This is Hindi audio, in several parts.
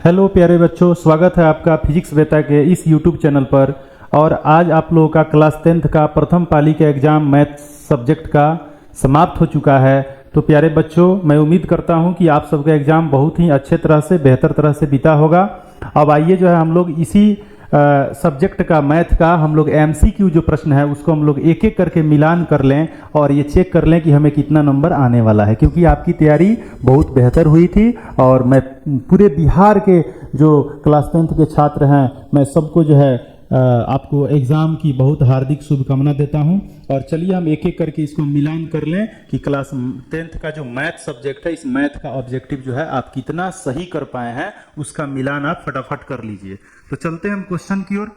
हेलो प्यारे बच्चों, स्वागत है आपका फिजिक्स बेता के इस यूट्यूब चैनल पर। और आज आप लोगों का क्लास 10th का प्रथम पाली का एग्ज़ाम मैथ सब्जेक्ट का समाप्त हो चुका है। तो प्यारे बच्चों, मैं उम्मीद करता हूं कि आप सबका एग्ज़ाम बहुत ही अच्छे तरह से बेहतर तरह से बीता होगा। अब आइए जो है हम लोग इसी सब्जेक्ट का मैथ का हम लोग MCQ जो प्रश्न है उसको हम लोग एक एक करके मिलान कर लें और ये चेक कर लें कि हमें कितना नंबर आने वाला है, क्योंकि आपकी तैयारी बहुत बेहतर हुई थी। और मैं पूरे बिहार के जो क्लास 10th के छात्र हैं, मैं सबको जो है आपको एग्ज़ाम की बहुत हार्दिक शुभकामना देता हूं। और चलिए हम एक एक करके इसको मिलान कर लें कि क्लास 10th का जो मैथ सब्जेक्ट है, इस मैथ का ऑब्जेक्टिव जो है आप कितना सही कर पाए हैं, उसका मिलान आप फटाफट कर लीजिए। तो चलते हैं हम क्वेश्चन की ओर।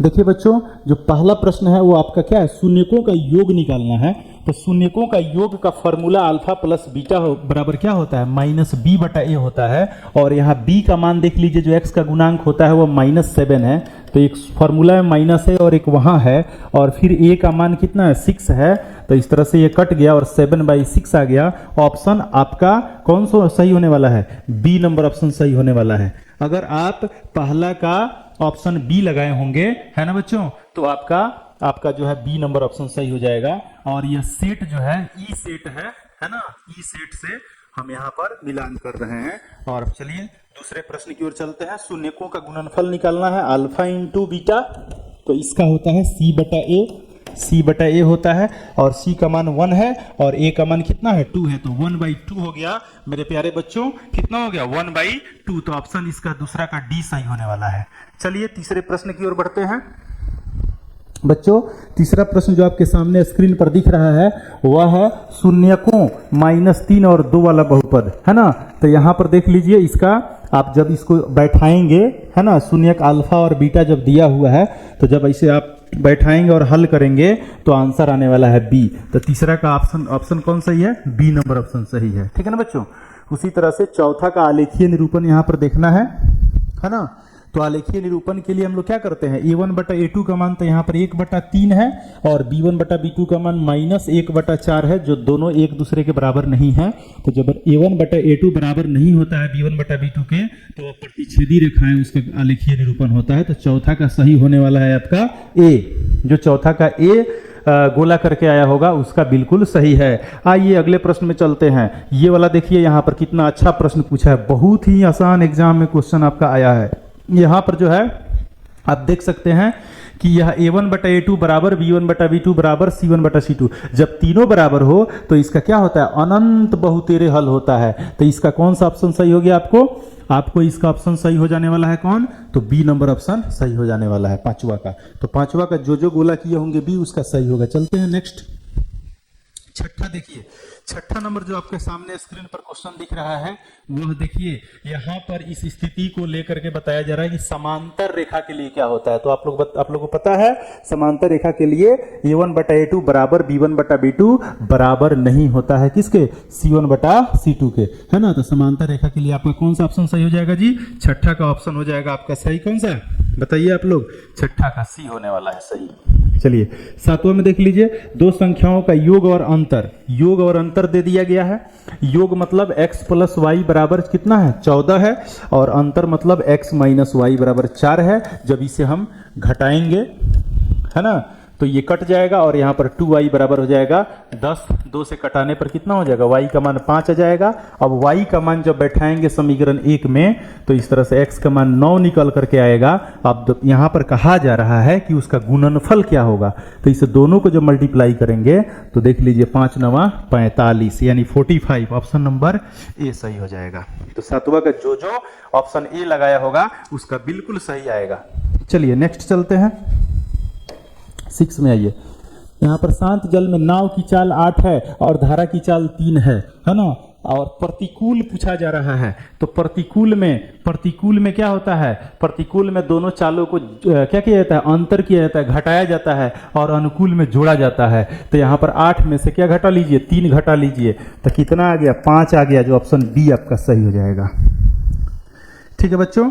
देखिए बच्चों, जो पहला प्रश्न है वो आपका क्या है, शून्यकों का योग निकालना है। तो शून्यकों का योग का फॉर्मूला अल्फा प्लस बीटा बराबर क्या होता है, -b बटा a होता है। और यहाँ b का मान देख लीजिए, जो x का गुणांक होता है वो -7 है। तो एक फॉर्मूला में माइनस है और एक वहाँ है, और फिर a का मान कितना है, 6 है। तो इस तरह से ये कट गया और 7/6 आ गया। ऑप्शन आपका कौन सा सही होने वाला है, बी नंबर ऑप्शन सही होने वाला है। अगर आप पहला का ऑप्शन बी लगाए होंगे, है ना बच्चों, तो आपका जो है बी नंबर ऑप्शन सही हो जाएगा। और यह सेट जो है ई सेट है ना, ई सेट से हम यहाँ पर मिलान कर रहे हैं। और चलिए दूसरे प्रश्न की ओर चलते हैं। शून्यकों का गुणनफल निकालना है अल्फा इंटू बीटा। तो इसका होता है सी बटा ए होता है, और c का मान 1 है और a का मान कितना है, 2 है। तो 1/2 हो गया मेरे प्यारे बच्चों। कितना हो गया, 1/2। तो ऑप्शन इसका दूसरा का डी सही होने वाला है। चलिए तीसरे प्रश्न की ओर बढ़ते हैं बच्चों। तीसरा प्रश्न जो आपके सामने स्क्रीन पर दिख रहा है वह है शून्यकों -3 और 2 वाला बहुपद, है ना। तो यहाँ पर देख लीजिए, इसका आप जब इसको बैठाएंगे, है ना, शून्यक अल्फा और बीटा जब दिया हुआ है, तो जब इसे आप बैठाएंगे और हल करेंगे तो आंसर आने वाला है बी। तो तीसरा का ऑप्शन कौन सही है, बी नंबर ऑप्शन सही है। ठीक है ना बच्चों। उसी तरह से चौथा का आलेखीय निरूपण यहाँ पर देखना है ना। तो आलेखीय निरूपण के लिए हम लोग क्या करते हैं, a1 बटा a2 का मान तो यहाँ पर 1/3 है, और b1 बटा b2 का मान -1/4 है, जो दोनों एक दूसरे के बराबर नहीं है। तो जब a1 बटा a2 बराबर नहीं होता है b1 बटा b2 के, तो प्रतिच्छेदी रेखाएं उसका आलेखीय निरूपण होता है। तो चौथा का सही होने वाला है आपका ए। जो चौथा का ए गोला करके आया होगा उसका बिल्कुल सही है। आइए अगले प्रश्न में चलते हैं। ये वाला देखिए, यहाँ पर कितना अच्छा प्रश्न पूछा है, बहुत ही आसान एग्जाम में क्वेश्चन आपका आया है। यहाँ पर जो है आप देख सकते हैं कि यह a1 बटा a2 बराबर b1 बटा b2 बराबर c1 बटा c2। जब तीनों बराबर हो तो इसका क्या होता है, अनंत बहुतेरे हल होता है। तो इसका कौन सा ऑप्शन सही हो गया, आपको इसका ऑप्शन सही हो जाने वाला है कौन, तो बी नंबर ऑप्शन सही हो जाने वाला है पांचवा का। तो पांचवा का जो गोला किए होंगे बी, उसका सही होगा। चलते हैं नेक्स्ट। छठा देखिए, छठा नंबर जो आपके सामने स्क्रीन पर क्वेश्चन दिख रहा है वह देखिए, यहाँ पर इस स्थिति को लेकर के बताया जा रहा है कि समांतर रेखा के लिए क्या होता है। तो आप लोग को पता है, समांतर रेखा के लिए a1 बटा a2 बराबर b1 बटा b2 बराबर नहीं होता है किसके, c1 बटा c2 के, है ना। तो समांतर रेखा के लिए आपका कौन सा ऑप्शन सही हो जाएगा जी, छठा का ऑप्शन हो जाएगा आपका सही। कौन सा बताइए आप लोग, छठा का सी होने वाला है सही। चलिए सातवां में देख लीजिए, दो संख्याओं का योग और अंतर दे दिया गया है। योग मतलब x प्लस वाई बराबर कितना है, 14 है, और अंतर मतलब x माइनस वाई बराबर 4 है। जब इसे हम घटाएंगे, है ना, तो ये कट जाएगा और यहाँ पर 2y बराबर हो जाएगा 10। 2 से कटाने पर कितना हो जाएगा, y का मान 5 आ जाएगा। अब y का मान जब बैठाएंगे समीकरण 1 में, तो इस तरह से x का मान 9 निकल करके आएगा। अब यहाँ पर कहा जा रहा है कि उसका गुणनफल क्या होगा। तो इसे दोनों को जब मल्टीप्लाई करेंगे तो देख लीजिए 5 9 45 यानी 45। ऑप्शन नंबर ए सही हो जाएगा। तो सातवां का जो ऑप्शन ए लगाया होगा उसका बिल्कुल सही आएगा। चलिए नेक्स्ट चलते हैं। 6 में आइए, यहाँ पर शांत जल में नाव की चाल 8 है और धारा की चाल 3 है ना। और प्रतिकूल पूछा जा रहा है। तो प्रतिकूल में क्या होता है, प्रतिकूल में दोनों चालों को क्या किया जाता है, अंतर किया जाता है, घटाया जाता है, और अनुकूल में जोड़ा जाता है। तो यहाँ पर 8 में से क्या घटा लीजिए, 3 घटा लीजिए, तो कितना आ गया, 5 आ गया, जो ऑप्शन बी आपका सही हो जाएगा। ठीक है बच्चों,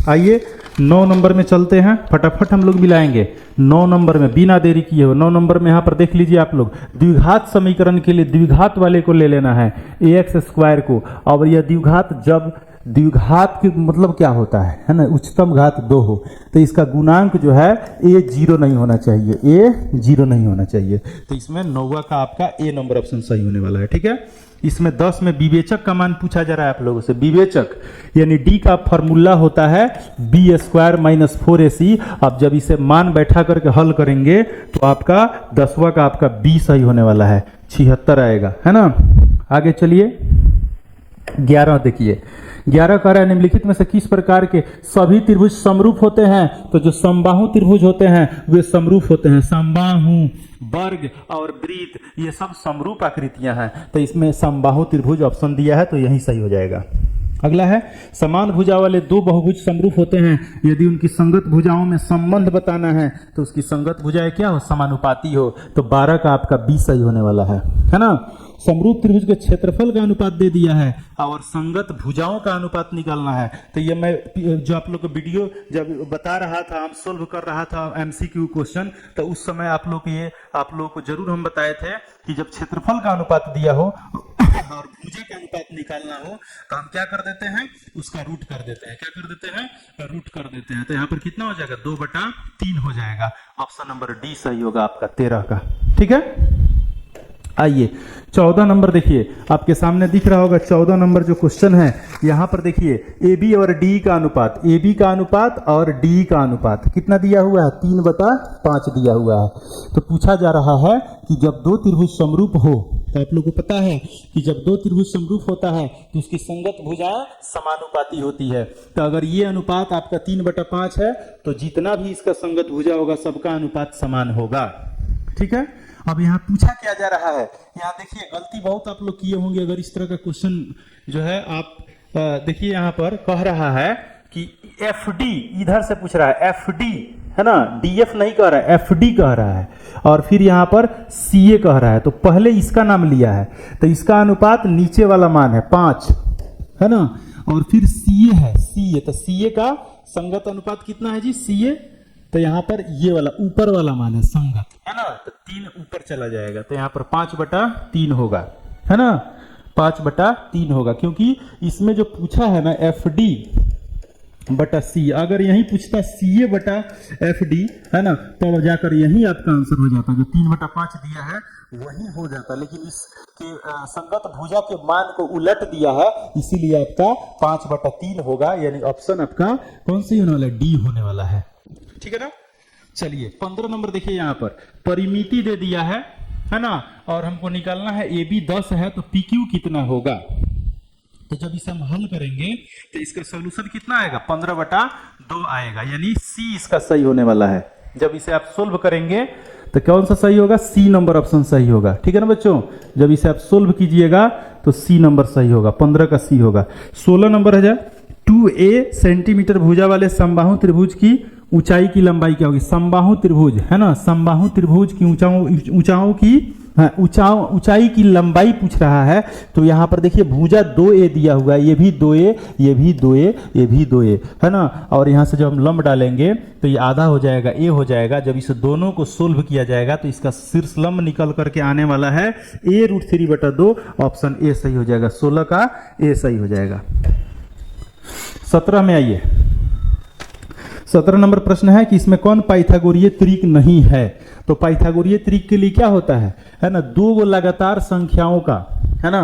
आइए 9 नंबर में चलते हैं, फटाफट हम लोग मिलाएंगे। 9 नंबर में बिना देरी किए हुए 9 नंबर में यहाँ पर देख लीजिए आप लोग, द्विघात समीकरण के लिए द्विघात वाले को ले लेना है ax स्क्वायर को। और यह द्विघात, जब द्विघात की मतलब क्या होता है ना, उच्चतम घात 2 हो तो इसका गुणांक जो है a 0 नहीं होना चाहिए, a 0 नहीं होना चाहिए। तो इसमें 9वां का आपका a नंबर ऑप्शन सही होने वाला है। ठीक है, इसमें 10 में विवेचक का मान पूछा जा रहा है आप लोगों से। विवेचक यानी d का फॉर्मूला होता है b स्क्वायर माइनस 4ac। अब जब इसे मान बैठा करके हल करेंगे तो आपका 10वां का आपका b सही होने वाला है, 76 आएगा, है ना। आगे चलिए 11 देखिए। 11 कह रहा है निम्नलिखित में से किस प्रकार के सभी त्रिभुज समरूप होते हैं। तो जो समबाहु त्रिभुज होते हैं वे समरूप होते हैं। समबाहु, वर्ग और वृत्त ये सब समरूप आकृतियां हैं, तो इसमें समबाहु त्रिभुज ऑप्शन दिया है तो यही सही हो जाएगा। अगला है समान भुजा वाले दो बहुभुज समरूप होते हैं, यदि उनकी संगत भुजाओं में संबंध बताना है तो उसकी संगत भुजाएं क्या हो, समानुपाती हो। तो 12 का आपका 20 सही होने वाला है ना। समरूप त्रिभुज के क्षेत्रफल का अनुपात दे दिया है और संगत भुजाओं का अनुपात निकालना है। तो ये मैं जो आप लोग को वीडियो जब बता रहा था, हम सोल्व कर रहा था MCQ क्वेश्चन, तो उस समय आप लोग को जरूर हम बताए थे कि जब क्षेत्रफल का अनुपात दिया हो और भुजा का अनुपात निकालना हो तो हम क्या कर देते हैं, उसका रूट कर देते हैं। क्या कर देते हैं, रूट कर देते हैं। तो यहाँ पर कितना हो जाएगा, 2/3 हो जाएगा। ऑप्शन नंबर डी सही होगा आपका 13 का। ठीक है, आइए 14 नंबर देखिए, आपके सामने दिख रहा होगा 14 नंबर जो क्वेश्चन है। यहाँ पर देखिए AB और D का अनुपात, AB का अनुपात और D का अनुपात कितना दिया हुआ है, 3/5 दिया हुआ है। तो पूछा जा रहा है कि जब दो त्रिभुज समरूप हो, तो आप लोग को पता है कि जब दो त्रिभुज समरूप होता है तो उसकी संगत भुजाएं समानुपाती होती है। तो अगर ये अनुपात आपका 3/5 है तो जितना भी इसका संगत भुजा होगा सबका अनुपात समान होगा। ठीक है, अब यहाँ पूछा क्या जा रहा है, यहाँ देखिए गलती बहुत आप लोग किए होंगे अगर इस तरह का क्वेश्चन जो है आप देखिए यहाँ पर कह रहा है कि FD इधर से पूछ रहा है, FD है ना, DF नहीं कह रहा है, FD कह रहा है, और फिर यहाँ पर CA कह रहा है। तो पहले इसका नाम लिया है तो इसका अनुपात नीचे वाला मान है 5, है ना, और फिर CA है, CA तो CA का संगत अनुपात कितना है जी, CA तो यहाँ पर ये वाला ऊपर वाला मान है संगत, है ना, तो 3 ऊपर चला जाएगा तो यहाँ पर 5/3 होगा, है ना, 5/3 होगा। क्योंकि इसमें जो पूछा है ना FD बटा C, अगर यही पूछता CA बटा FD, है ना, तो जाकर यही आपका आंसर हो जाता। जो 3/5 दिया है वही हो जाता, लेकिन इसके संगत भुजा के मान को उलट दिया है, इसीलिए आपका 5/3 होगा। यानी ऑप्शन आपका कौन सी होने वाला है, D होने वाला है। ठीक है ना। चलिए 15 नंबर देखिए, यहाँ पर परिमिति दे दिया है ना, और हमको निकालना है AB 10 है तो PQ कितना होगा। तो जब इसे हम हल करेंगे तो इसका सॉल्यूशन कितना आएगा, 15/2 आएगा, यानी C इसका सही होने वाला है। जब इसे आप सोल्व करेंगे तो कौन सा सही होगा, C नंबर ऑप्शन सही होगा। ठीक है ना बच्चों, जब इसे आप सोल्व कीजिएगा तो C नंबर सही होगा, 15 का C होगा। 16 नंबर है 2a सेंटीमीटर भुजा वाले समबाहु त्रिभुज की ऊंचाई की लंबाई क्या होगी। समबाहु त्रिभुज है ना, समबाहु त्रिभुज की ऊंचाओं की ऊंचाई की लंबाई पूछ रहा है। तो यहाँ पर देखिए भुजा 2a दिया हुआ है, ये भी 2a, ये भी 2a, ये भी 2a, है ना, और यहाँ से जब हम लंब डालेंगे तो ये आधा हो जाएगा, a हो जाएगा। जब इस दोनों को सोल्व किया जाएगा तो इसका शीर्ष लंब निकल करके आने वाला है a√3/2, ऑप्शन ए सही हो जाएगा। 16 का ए सही हो जाएगा। 17 में आइए, 17 नंबर प्रश्न है कि इसमें कौन पाइथागोरीय त्रिक नहीं है। तो पाइथागोरीय त्रिक के लिए क्या होता है ना, दो लगातार संख्याओं का, है ना,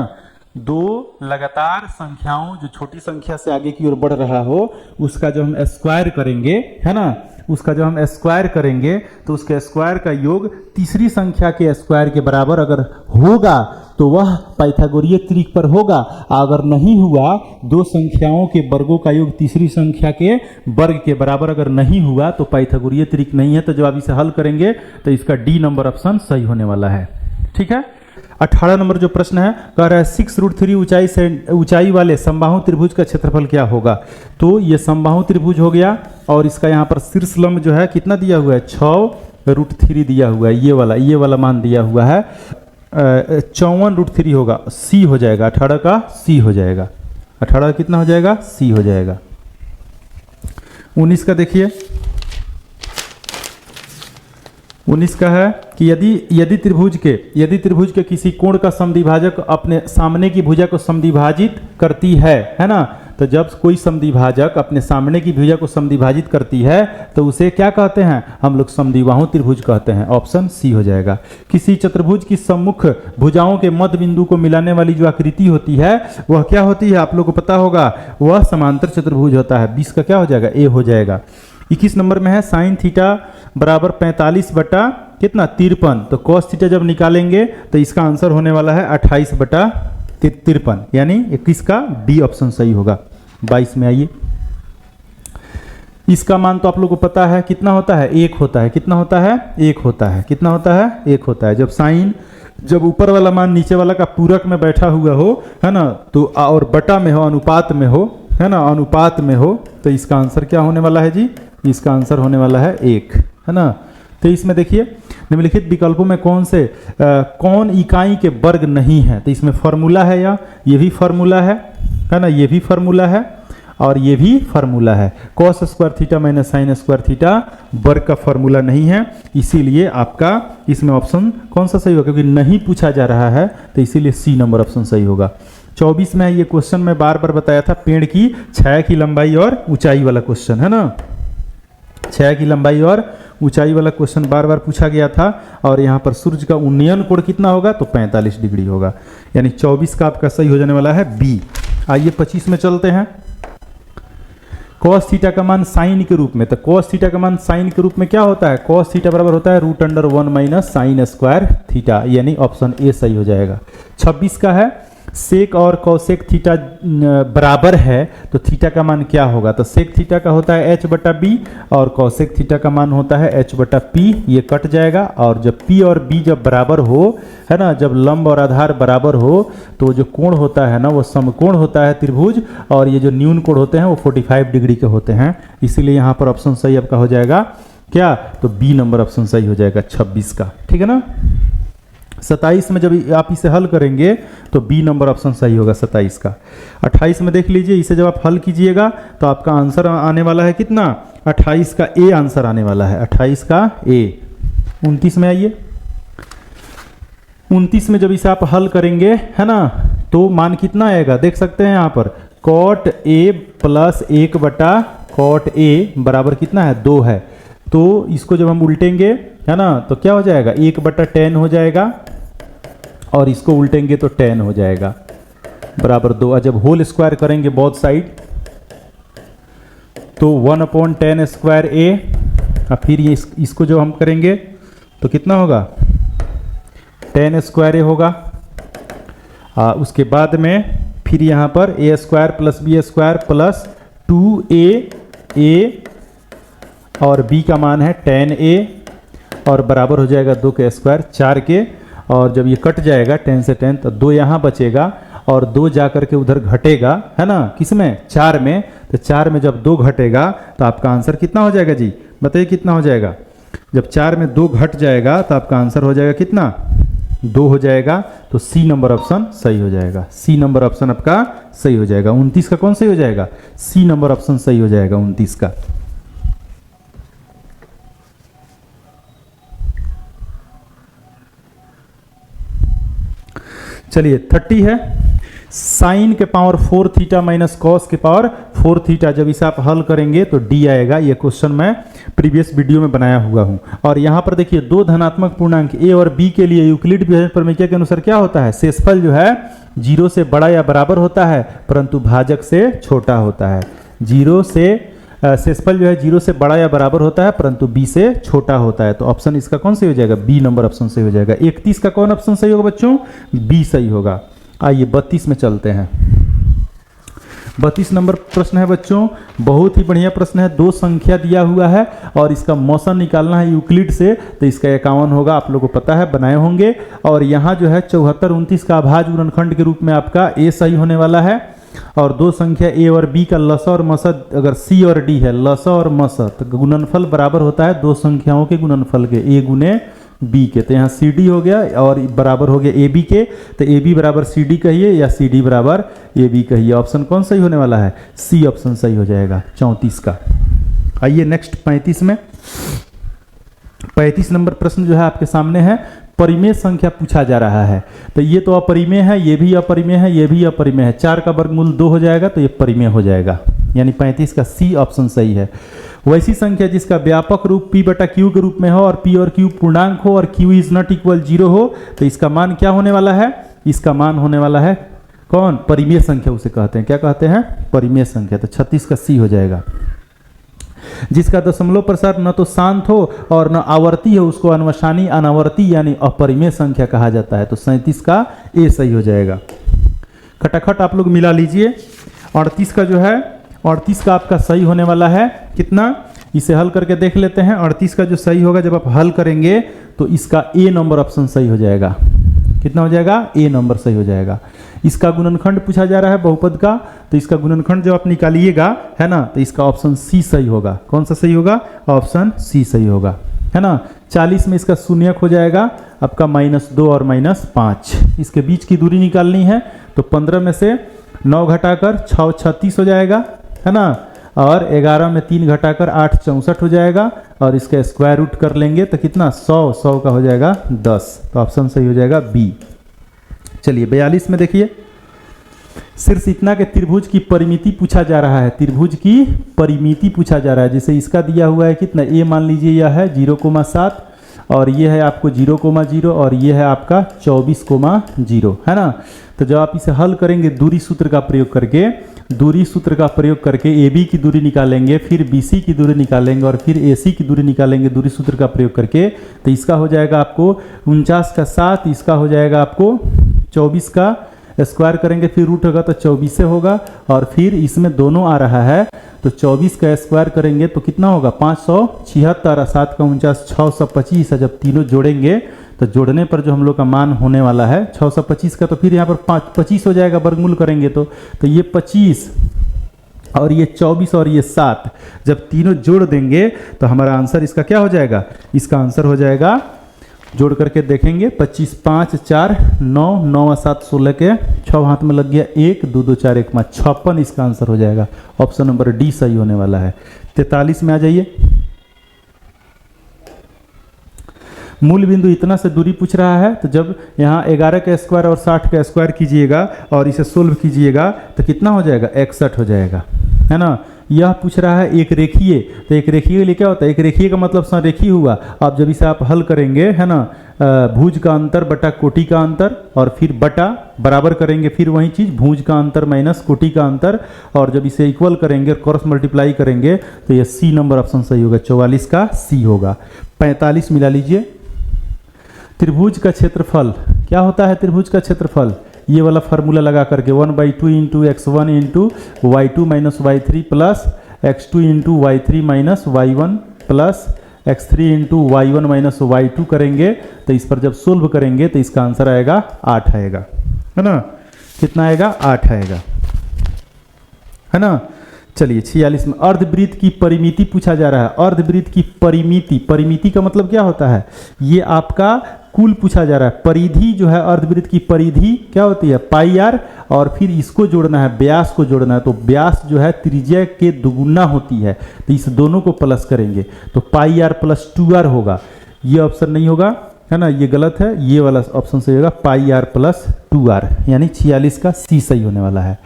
दो लगातार संख्याओं जो छोटी संख्या से आगे की ओर बढ़ रहा हो उसका जो हम स्क्वायर करेंगे, है ना, उसका जो हम स्क्वायर करेंगे तो उसके स्क्वायर का योग तीसरी संख्या के स्क्वायर के बराबर अगर होगा तो वह पाइथागोरीय त्रिक पर होगा। अगर नहीं हुआ, दो संख्याओं के वर्गों का योग तीसरी संख्या के वर्ग के बराबर अगर नहीं हुआ तो पाइथागोरीय त्रिक नहीं है। तो जब आप इसे हल करेंगे तो इसका डी नंबर ऑप्शन सही होने वाला है। ठीक है। 18 नंबर जो प्रश्न है कह रहा है 6√3 ऊंचाई वाले समबाहु त्रिभुज का क्षेत्रफल क्या होगा। तो ये समबाहु त्रिभुज हो गया और इसका यहाँ पर शीर्ष लंब जो है कितना दिया हुआ है, 6√3 दिया हुआ है। ये वाला मान दिया हुआ है 54√3 होगा, सी हो जाएगा। 18 का सी हो जाएगा, 18 कितना हो जाएगा, सी हो जाएगा। 19 का देखिए, 19 का है कि यदि त्रिभुज के किसी कोण का समद्विभाजक अपने सामने की भुजा को समद्विभाजित करती है ना। तो जब कोई समद्विभाजक अपने सामने की भुजा को समद्विभाजित करती है तो उसे क्या कहते हैं, हम लोग समद्विबाहु त्रिभुज कहते हैं। ऑप्शन सी हो जाएगा। किसी चतुर्भुज की सम्मुख भुजाओं के मध्य बिंदु को मिलाने वाली जो आकृति होती है वह क्या होती है, आप लोग को पता होगा, वह समांतर चतुर्भुज होता है। 20 का क्या हो जाएगा, ए हो जाएगा। 21 नंबर में है साइन थीटा बराबर 45 बटा कितना 53। तो कॉस थीटा जब निकालेंगे तो इसका आंसर होने वाला है 28 बटा 53, यानी 21 का डी ऑप्शन सही होगा। 22 में आइए, इसका मान तो आप लोगों को पता है कितना होता है, 1 होता है। कितना होता है, 1 होता है। कितना होता है, 1 होता है। जब ऊपर वाला मान नीचे वाला का पूरक में बैठा हुआ हो, है ना, तो और बटा में हो, अनुपात में हो, है ना, अनुपात में हो, तो इसका आंसर क्या होने वाला है जी, इसका आंसर होने वाला है 1, है ना। तो इसमें देखिए निम्नलिखित विकल्पों में कौन इकाई के वर्ग नहीं है। तो इसमें फॉर्मूला है, या ये भी फॉर्मूला है ना, ये भी फॉर्मूला है और ये भी फॉर्मूला है। Cos square theta minus sine square theta वर्ग का फॉर्मूला नहीं है, इसीलिए आपका इसमें ऑप्शन कौन सा सही होगा, क्योंकि नहीं पूछा जा रहा है, तो इसीलिए सी नंबर ऑप्शन सही होगा। 24 में ये क्वेश्चन मैं बार बार बताया था, पेड़ की छाया की लंबाई और ऊंचाई वाला क्वेश्चन, है ना। छाया की लंबाई और ऊंचाई वाला क्वेश्चन बार बार पूछा गया था। और यहाँ पर सूर्य का उन्नयन कोण कितना होगा, तो 45 डिग्री होगा, यानी 24 का आपका सही हो जाने वाला है बी। आइए 25 में चलते हैं। कॉस थीटा का मान साइन के रूप में, तो कॉस थीटा का मान साइन के रूप में क्या होता है, कॉस थीटा बराबर होता है √1 माइनस साइन स्क्वायर थीटा, यानी ऑप्शन ए सही हो जाएगा। 26 का है सेक और कॉसेक थीटा बराबर है, तो थीटा का मान क्या होगा, तो सेक थीटा का होता है h बटा बी और कॉसेक थीटा का मान होता है h बटा पी। ये कट जाएगा, और जब p और b जब बराबर हो, है ना, जब लंब और आधार बराबर हो, तो जो कोण होता है ना वो समकोण होता है त्रिभुज, और ये जो न्यून कोण होते हैं वो 45 डिग्री के होते हैं। इसीलिए यहाँ पर ऑप्शन सही आपका हो जाएगा क्या, तो बी नंबर ऑप्शन सही हो जाएगा 26 का, ठीक है ना। 27 में जब आप इसे हल करेंगे तो बी नंबर ऑप्शन सही होगा 27 का। 28 में देख लीजिए, इसे जब आप हल कीजिएगा तो आपका आंसर आने वाला है कितना, 28 का ए आंसर आने वाला है, 28 का ए। 29 में आइए, 29 में जब इसे आप हल करेंगे, है ना, तो मान कितना आएगा, देख सकते हैं यहाँ पर कॉट ए प्लस 1 बटा कॉट ए बराबर कितना है, 2 है। तो इसको जब हम उल्टेंगे, है ना, तो क्या हो जाएगा, 1 बटा 10 हो जाएगा, और इसको उल्टेंगे तो 10 हो जाएगा बराबर 2। और जब होल स्क्वायर करेंगे बोथ साइड तो 1/10 स्क्वायर ए, और फिर ये इसको जो हम करेंगे तो कितना होगा, 10 स्क्वायर ए होगा। उसके बाद में फिर यहाँ पर a square plus b square plus 2a और b का मान है 10a, और बराबर हो जाएगा 2 के स्क्वायर 4 के, और जब ये कट जाएगा 10 से 10 तो 2 यहाँ बचेगा, और 2 जा करके उधर घटेगा, है ना, किसमें, 4 में। तो 4 में जब 2 घटेगा तो आपका आंसर कितना हो जाएगा जी, बताइए कितना हो जाएगा। जब 4 में 2 घट जाएगा तो आपका आंसर हो जाएगा कितना, 2 हो जाएगा। तो सी नंबर ऑप्शन सही हो जाएगा, सी नंबर ऑप्शन आपका सही हो जाएगा। 29 का कौन सही हो जाएगा, सी नंबर ऑप्शन सही हो जाएगा 29 का। चलिए 30 है, साइन के पावर 4 थीटा माइनस कॉस के पावर 4 थीटा, जब इसे आप हल करेंगे तो डी आएगा। ये क्वेश्चन मैं प्रीवियस वीडियो में बनाया हुआ हूं। और यहाँ पर देखिए 2 धनात्मक पूर्णांक ए और बी के लिए यूक्लिड विभाजन प्रमेय के अनुसार क्या होता है, शेषफल जो है 0 से बड़ा या बराबर होता है, परंतु भाजक से छोटा होता है। शेषफल जो है 0 से बड़ा या बराबर होता है, परंतु b से छोटा होता है। तो ऑप्शन इसका कौन सही हो जाएगा, बी नंबर ऑप्शन सही हो जाएगा। 31 का कौन ऑप्शन सही होगा बच्चों, बी सही होगा। आइए 32 में चलते हैं। 32 नंबर प्रश्न है बच्चों, बहुत ही बढ़िया प्रश्न है। 2 संख्या दिया हुआ है और इसका मौसन निकालना है यूक्लिड से, तो इसका 51 होगा, आप लोगों को पता है, बनाए होंगे। और यहाँ जो है 74 29 का अभाज्य गुणनखंड के रूप में आपका ए सही होने वाला है। और 2 संख्या ए और बी का लसा और मसा, अगर सी और डी है लसा और मसा, तो गुणनफल बराबर होता है 2 संख्याओं के गुणनफल के, ए गुने बी के। तो यहाँ सी डी हो गया और बराबर हो गया ए बी के, तो ए बी बराबर सी डी कहिए या सी डी बराबर ए बी कहिए। ऑप्शन कौन सही होने वाला है, सी ऑप्शन सही हो जाएगा 34 का। आइए नेक्स्ट 35 में। 35 नंबर प्रश्न जो है आपके सामने है, परिमेय संख्या पूछा जा रहा है। तो ये तो अपरिमेय है, ये भी अपरिमेय है, ये भी अपरिमेय है। 4 का वर्गमूल 2 हो जाएगा तो ये परिमेय हो जाएगा, यानी 35 का सी ऑप्शन सही है। वैसी संख्या जिसका व्यापक रूप p बटा q के रूप में हो और p और q पूर्णांक हो और q इज नॉट इक्वल 0 हो, तो इसका मान क्या होने वाला है? इसका मान होने वाला है कौन? परिमेय संख्या उसे कहते हैं। क्या कहते हैं? परिमेय संख्या। तो 36 का सी हो जाएगा। जिसका दशमलव प्रसार न तो शांत हो और न आवर्ती हो, उसको अनवसानी अनावर्ती यानी अपरिमेय संख्या कहा जाता है। तो 37 का ए सही हो जाएगा। खटाखट आप लोग मिला लीजिए। 38 का जो है, 38 का आपका सही होने वाला है कितना? इसे हल करके देख लेते हैं। 38 का जो सही होगा, जब आप हल करेंगे तो इसका ए नंबर ऑप्शन सही हो जाएगा। कितना हो जाएगा? ए नंबर सही हो जाएगा। इसका गुणनखंड पूछा जा रहा है बहुपद का, तो इसका गुणनखंड जब आप निकालिएगा, है ना, तो इसका ऑप्शन सी सही होगा। कौन सा सही होगा? ऑप्शन सी सही होगा, है ना। 40 में इसका शून्यक हो जाएगा आपका -2 और -5। इसके बीच की दूरी निकालनी है, तो 15 में से 9 घटाकर 6 36 हो जाएगा, है ना। और 11 में 3 घटाकर 8 64 हो जाएगा, और इसका स्क्वायर रूट कर लेंगे तो कितना? 100 का हो जाएगा 10। तो ऑप्शन सही हो जाएगा बी। चलिए 42 में देखिए, सिर्फ इतना के त्रिभुज की परिमिति पूछा जा रहा है। त्रिभुज की परिमिति पूछा जा रहा है। जैसे इसका दिया हुआ है कितना? ए मान लीजिए यह है 0,7 और ये है आपको 0,0 और ये है आपका 24,0, है ना। तो जब आप इसे हल करेंगे दूरी सूत्र का प्रयोग करके, दूरी सूत्र का प्रयोग करके ए बी की दूरी निकालेंगे, फिर बी सी की दूरी निकालेंगे और फिर ए सी की दूरी निकालेंगे दूरी सूत्र का प्रयोग करके, तो इसका हो जाएगा आपको 49 का 7, इसका हो जाएगा आपको 24 का स्क्वायर करेंगे, फिर रूट होगा तो 24 होगा, और फिर इसमें दोनों आ रहा है तो 24 का स्क्वायर करेंगे तो कितना होगा? 576 और 7 का 49 625 है। जब तीनों जोड़ेंगे तो जोड़ने पर जो हम लोग का मान होने वाला है 625 का, तो फिर यहाँ पर 25 हो जाएगा वर्गमूल करेंगे तो ये 25 और ये 24 और ये 7 जब तीनों जोड़ देंगे तो हमारा आंसर इसका क्या हो जाएगा? इसका आंसर हो जाएगा, जोड़ करके देखेंगे, 25 5 4 9 9 7 16 के 6 हाथ में लग गया 1 2 2 4 1 5 56 इसका आंसर हो जाएगा। ऑप्शन नंबर डी सही होने वाला है। 43 में आ जाइए। मूल बिंदु इतना से दूरी पूछ रहा है, तो जब यहाँ 11 का स्क्वायर और 60 का स्क्वायर कीजिएगा और इसे सोल्व कीजिएगा तो कितना हो जाएगा? 61 हो जाएगा, है ना। यह पूछ रहा है एक रेखीय, तो एक रेखीय के लिए क्या होता है? एक रेखीय का मतलब संरेखीय हुआ। अब जब इसे आप हल करेंगे, है ना, भुज का अंतर बटा कोटि का अंतर और फिर बटा बराबर करेंगे, फिर वही चीज़ भुज का अंतर माइनस कोटि का अंतर, और जब इसे इक्वल करेंगे क्रॉस मल्टीप्लाई करेंगे तो ये सी नंबर ऑप्शन सही होगा। 44 का सी होगा। 45 मिला लीजिए। त्रिभुज का क्षेत्रफल क्या होता है? त्रिभुज का क्षेत्रफल ये वाला फार्मूला लगा करके 1/2 into x1 into y2 minus y3 plus x2 into y3 minus y1 plus x3 into y1 minus y2 करेंगे, तो इस पर जब सोल्व करेंगे तो इसका आंसर आएगा 8 आएगा, है ना। कितना आएगा? 8 आएगा, है ना। चलिए 46 में अर्धवृत्त की परिमिति पूछा जा रहा है। अर्धवृत्त की परिमिति, परिमिति का मतलब क्या होता है? ये आपका कुल पूछा जा रहा है। परिधि जो है, अर्धवृत्त की परिधि क्या होती है? पाई आर, और फिर इसको जोड़ना है, व्यास को जोड़ना है, तो व्यास जो है त्रिज्या के दुगुना होती है, तो इस दोनों को प्लस करेंगे तो पाई आर प्लस 2r होगा। ये ऑप्शन नहीं होगा, है ना, ये गलत है, ये वाला ऑप्शन सही होगा, पाई आर प्लस 2r, यानी 46 का सी सही होने वाला है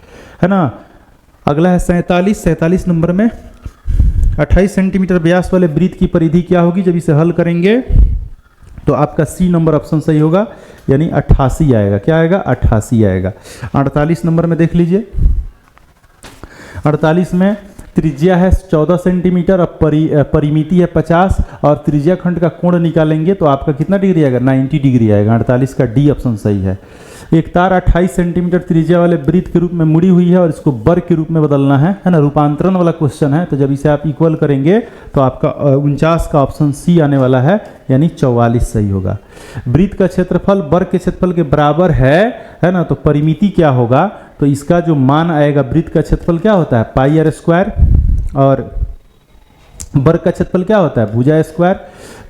ना। अगला है 47। 47 नंबर में 28 सेंटीमीटर व्यास वाले वृत्त की परिधि क्या होगी? जब इसे हल करेंगे तो आपका सी नंबर ऑप्शन सही होगा, यानी 88 आएगा। क्या आएगा? 88 आएगा। 48 नंबर में देख लीजिए। 48 में त्रिज्या है 14 सेंटीमीटर और परिमिति है 50, और त्रिज्या खंड का कोण निकालेंगे तो आपका कितना डिग्री आएगा? 90 डिग्री आएगा। 48 का डी ऑप्शन सही है। एक तार 28 सेंटीमीटर त्रिज्या वाले वृत्त के रूप में मुड़ी हुई है और इसको वर्ग के रूप में बदलना है ना, रूपांतरण वाला क्वेश्चन है। तो जब इसे आप इक्वल करेंगे तो आपका 49 का ऑप्शन सी आने वाला है, यानी 44 सही होगा। वृत्त का क्षेत्रफल वर्ग के क्षेत्रफल के बराबर है ना, तो परिमिति क्या होगा? तो इसका जो मान आएगा, वृत्त का क्षेत्रफल क्या होता है? पाई आर स्क्वायर, और वर्ग का क्षेत्रफल क्या होता है? भुजा स्क्वायर।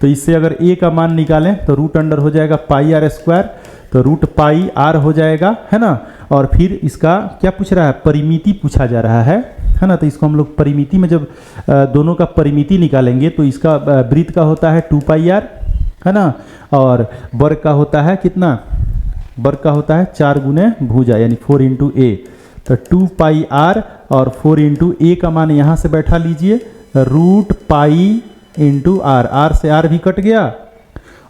तो इससे अगर ए का मान निकालें तो रूट अंडर हो जाएगा पाई आर स्क्वायर, तो रूट पाई आर हो जाएगा, है ना। और फिर इसका क्या पूछ रहा है? परिमिति पूछा जा रहा है है ना। तो इसको हम लोग परिमिति में जब दोनों का परिमिति निकालेंगे तो इसका वृत्त का होता है 2 पाई आर, है ना, और वर्ग का होता है कितना, वर्ग का होता है 4 गुने भुजा यानी 4 इंटू ए। तो 2 पाई आर और 4 इंटू ए का मान यहाँ से बैठा लीजिए, root pi into R, R से आर भी कट गया